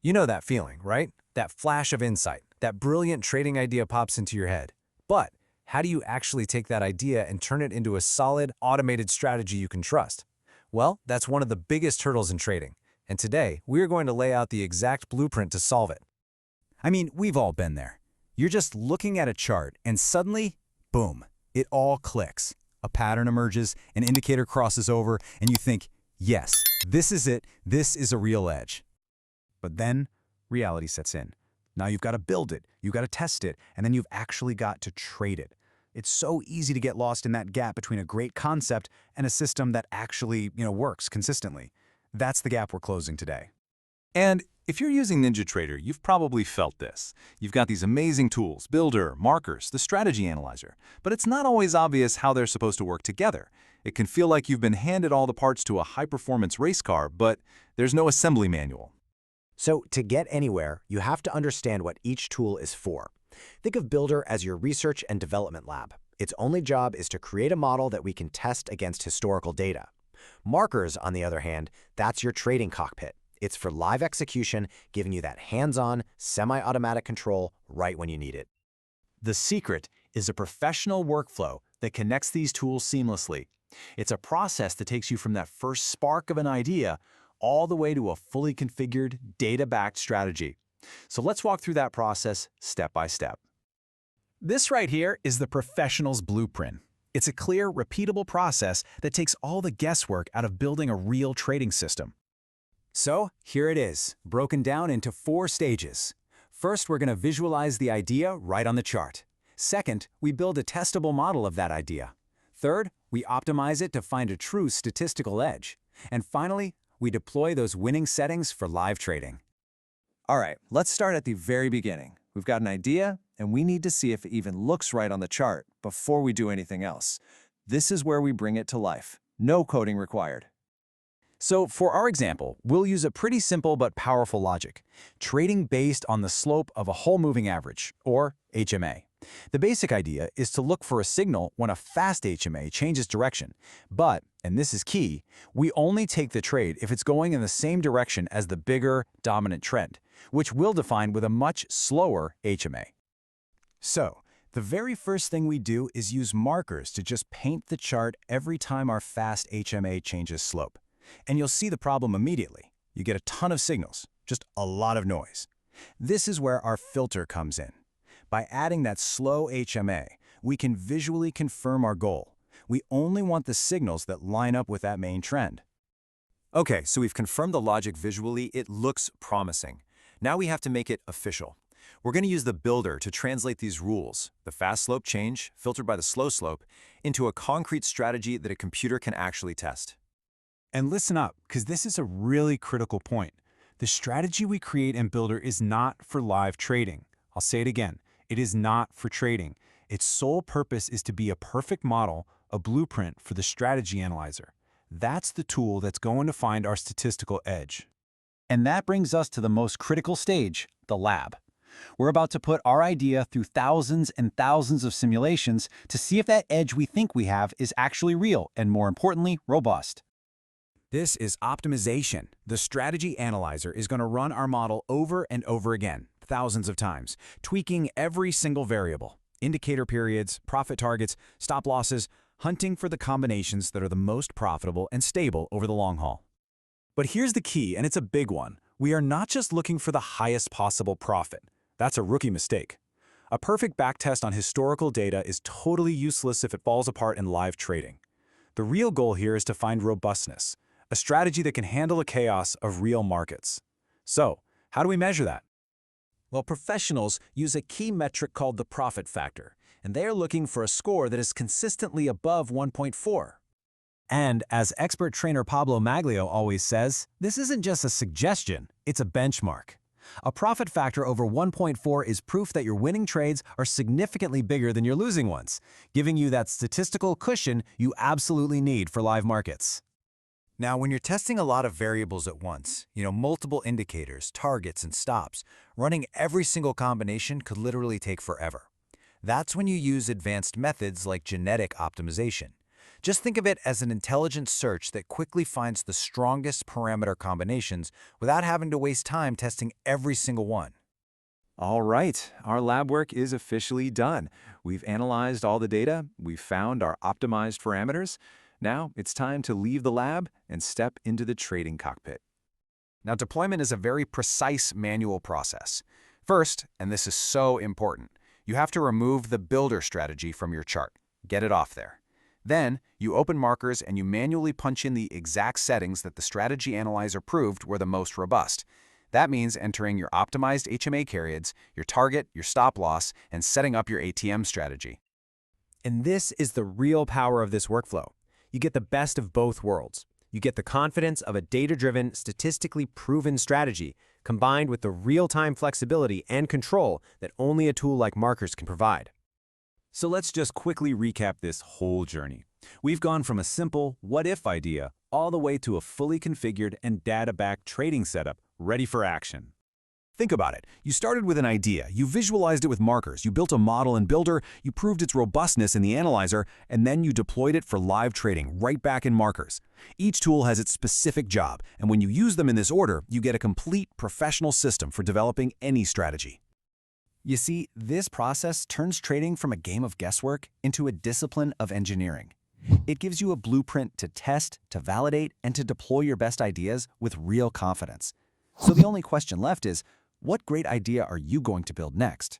You know that feeling, right? That flash of insight, that brilliant trading idea pops into your head. But how do you actually take that idea and turn it into a solid, automated strategy you can trust? Well, that's one of the biggest hurdles in trading. And today, we're going to lay out the exact blueprint to solve it. I mean, we've all been there. You're just looking at a chart and suddenly, boom, it all clicks. A pattern emerges, an indicator crosses over, and you think, yes, this is it, this is a real edge. But then reality sets in. Now you've got to build it, you've got to test it, and then you've actually got to trade it. It's so easy to get lost in that gap between a great concept and a system that actually, works consistently. That's the gap we're closing today. And if you're using NinjaTrader, you've probably felt this. You've got these amazing tools, Builder, Markers, the Strategy Analyzer, but it's not always obvious how they're supposed to work together. It can feel like you've been handed all the parts to a high-performance race car, but there's no assembly manual. So to get anywhere, you have to understand what each tool is for. Think of Builder as your research and development lab. Its only job is to create a model that we can test against historical data. Markers, on the other hand, that's your trading cockpit. It's for live execution, giving you that hands-on, semi-automatic control right when you need it. The secret is a professional workflow that connects these tools seamlessly. It's a process that takes you from that first spark of an idea all the way to a fully configured, data-backed strategy. So let's walk through that process step by step. This right here is the professional's blueprint. It's a clear, repeatable process that takes all the guesswork out of building a real trading system. So here it is, broken down into 4 stages. First, we're going to visualize the idea right on the chart. Second, we build a testable model of that idea. Third, we optimize it to find a true statistical edge. And finally, we deploy those winning settings for live trading. All right, let's start at the very beginning. We've got an idea, and we need to see if it even looks right on the chart before we do anything else. This is where we bring it to life. No coding required. So for our example, we'll use a pretty simple but powerful logic, trading based on the slope of a whole moving average, or HMA. The basic idea is to look for a signal when a fast HMA changes direction, but, and this is key, we only take the trade if it's going in the same direction as the bigger, dominant trend, which we'll define with a much slower HMA. So, the very first thing we do is use markers to just paint the chart every time our fast HMA changes slope. And you'll see the problem immediately. You get a ton of signals, just a lot of noise. This is where our filter comes in. By adding that slow HMA, we can visually confirm our goal. We only want the signals that line up with that main trend. Okay, so we've confirmed the logic visually. It looks promising. Now we have to make it official. We're going to use the builder to translate these rules, the fast slope change, filtered by the slow slope, into a concrete strategy that a computer can actually test. And listen up, because this is a really critical point. The strategy we create in Builder is not for live trading. I'll say it again. It is not for trading. Its sole purpose is to be a perfect model, a blueprint for the strategy analyzer. That's the tool that's going to find our statistical edge. And that brings us to the most critical stage, the lab. We're about to put our idea through thousands and thousands of simulations to see if that edge we think we have is actually real and, more importantly, robust. This is optimization. The strategy analyzer is going to run our model over and over again, thousands of times, tweaking every single variable, indicator periods, profit targets, stop losses, hunting for the combinations that are the most profitable and stable over the long haul. But here's the key, and it's a big one. We are not just looking for the highest possible profit. That's a rookie mistake. A perfect backtest on historical data is totally useless if it falls apart in live trading. The real goal here is to find robustness, a strategy that can handle the chaos of real markets. So, how do we measure that? Well, professionals use a key metric called the profit factor, and they are looking for a score that is consistently above 1.4. And as expert trainer Pablo Maglio always says, this isn't just a suggestion, it's a benchmark. A profit factor over 1.4 is proof that your winning trades are significantly bigger than your losing ones, giving you that statistical cushion you absolutely need for live markets. Now, when you're testing a lot of variables at once, multiple indicators, targets, and stops, running every single combination could literally take forever. That's when you use advanced methods like genetic optimization. Just think of it as an intelligent search that quickly finds the strongest parameter combinations without having to waste time testing every single one. All right, our lab work is officially done. We've analyzed all the data, we've found our optimized parameters. Now it's time to leave the lab and step into the trading cockpit. Now, deployment is a very precise manual process. First, and this is so important, you have to remove the builder strategy from your chart. Get it off there. Then, you open markers and you manually punch in the exact settings that the strategy analyzer proved were the most robust. That means entering your optimized HMA carriers, your target, your stop loss, and setting up your ATM strategy. And this is the real power of this workflow. You get the best of both worlds. You get the confidence of a data-driven, statistically proven strategy, combined with the real-time flexibility and control that only a tool like markers can provide. So let's just quickly recap this whole journey. We've gone from a simple what-if idea all the way to a fully configured and data-backed trading setup ready for action. Think about it. You started with an idea, you visualized it with markers, you built a model in Builder, you proved its robustness in the analyzer, and then you deployed it for live trading right back in markers. Each tool has its specific job, and when you use them in this order, you get a complete professional system for developing any strategy. You see, this process turns trading from a game of guesswork into a discipline of engineering. It gives you a blueprint to test, to validate, and to deploy your best ideas with real confidence. So the only question left is, what great idea are you going to build next?